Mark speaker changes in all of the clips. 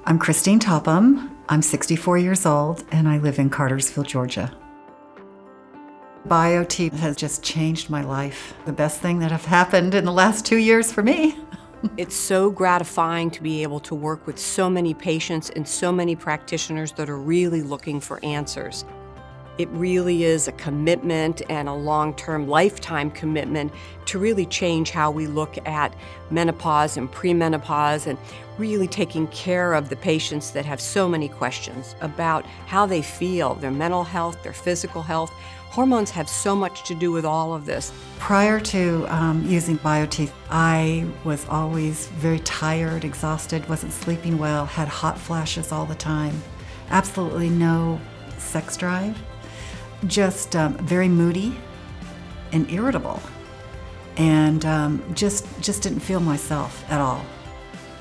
Speaker 1: I'm Christine Topham. I'm 64 years old and I live in Cartersville, Georgia. BioTE has just changed my life. The best thing that have happened in the last 2 years for me.
Speaker 2: It's so gratifying to be able to work with so many patients and so many practitioners that are really looking for answers. It really is a commitment and a long-term lifetime commitment to really change how we look at menopause and premenopause and really taking care of the patients that have so many questions about how they feel, their mental health, their physical health. Hormones have so much to do with all of this.
Speaker 1: Prior to using BioTE, I was always very tired, exhausted, wasn't sleeping well, had hot flashes all the time, absolutely no sex drive. Just very moody and irritable, and just didn't feel myself at all.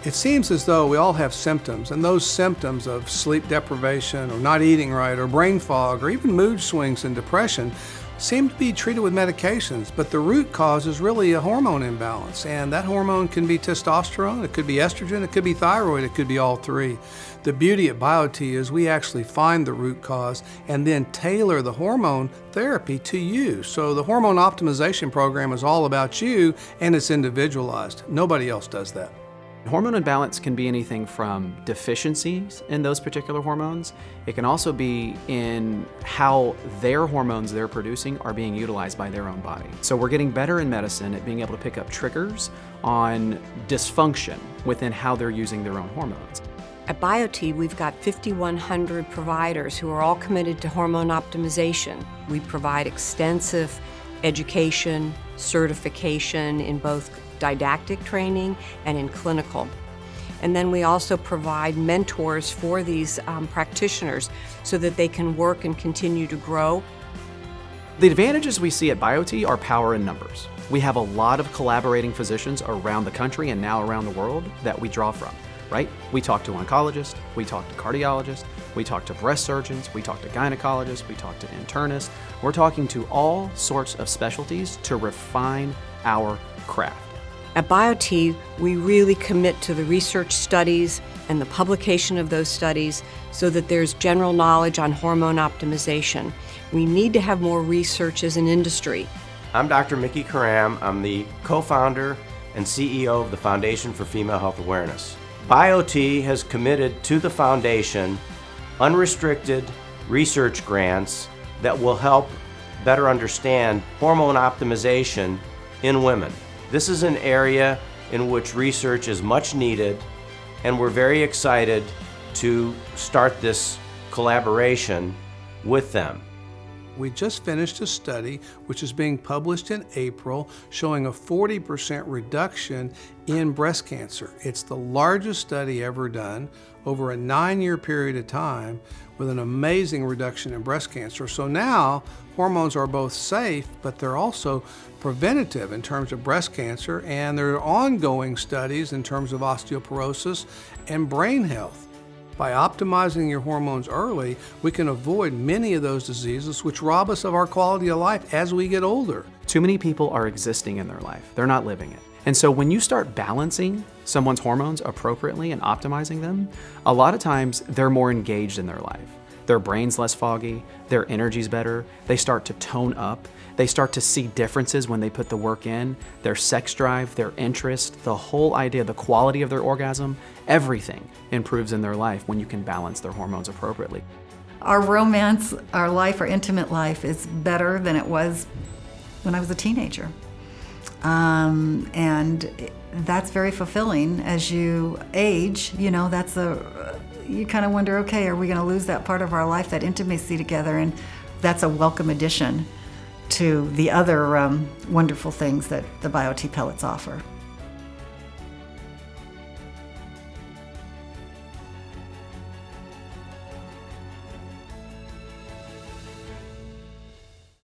Speaker 3: It seems as though we all have symptoms, and those symptoms of sleep deprivation or not eating right or brain fog or even mood swings and depression seem to be treated with medications, but the root cause is really a hormone imbalance, and that hormone can be testosterone, it could be estrogen, it could be thyroid, it could be all three. The beauty at BioTE is we actually find the root cause and then tailor the hormone therapy to you. So the hormone optimization program is all about you and it's individualized. Nobody else does that.
Speaker 4: Hormone imbalance can be anything from deficiencies in those particular hormones. It can also be in how their hormones they're producing are being utilized by their own body. So we're getting better in medicine at being able to pick up triggers on dysfunction within how they're using their own hormones.
Speaker 2: At BioTE, we've got 5,100 providers who are all committed to hormone optimization. We provide extensive education, certification in both didactic training and in clinical. And then we also provide mentors for these practitioners so that they can work and continue to grow.
Speaker 4: The advantages we see at BioTE are power in numbers. We have a lot of collaborating physicians around the country and now around the world that we draw from, right? We talk to oncologists, we talk to cardiologists, we talk to breast surgeons, we talk to gynecologists, we talk to internists. We're talking to all sorts of specialties to refine our craft.
Speaker 2: At BioTE, we really commit to the research studies and the publication of those studies so that there's general knowledge on hormone optimization. We need to have more research as an industry.
Speaker 5: I'm Dr. Mickey Karam. I'm the co-founder and CEO of the Foundation for Female Health Awareness. BioTE has committed to the foundation unrestricted research grants that will help better understand hormone optimization in women. This is an area in which research is much needed, and we're very excited to start this collaboration with them.
Speaker 3: We just finished a study which is being published in April showing a 40% reduction in breast cancer. It's the largest study ever done over a 9-year period of time with an amazing reduction in breast cancer. So now hormones are both safe, but they're also preventative in terms of breast cancer, and there are ongoing studies in terms of osteoporosis and brain health. By optimizing your hormones early, we can avoid many of those diseases which rob us of our quality of life as we get older.
Speaker 4: Too many people are existing in their life. They're not living it. And so when you start balancing someone's hormones appropriately and optimizing them, a lot of times they're more engaged in their life. Their brain's less foggy, their energy's better, they start to tone up, they start to see differences when they put the work in, their sex drive, their interest, the whole idea, the quality of their orgasm, everything improves in their life when you can balance their hormones appropriately.
Speaker 1: Our romance, our life, our intimate life is better than it was when I was a teenager. And that's very fulfilling as you age. You know, you kind of wonder, okay, are we going to lose that part of our life, that intimacy together? And that's a welcome addition to the other wonderful things that the BioTE pellets offer.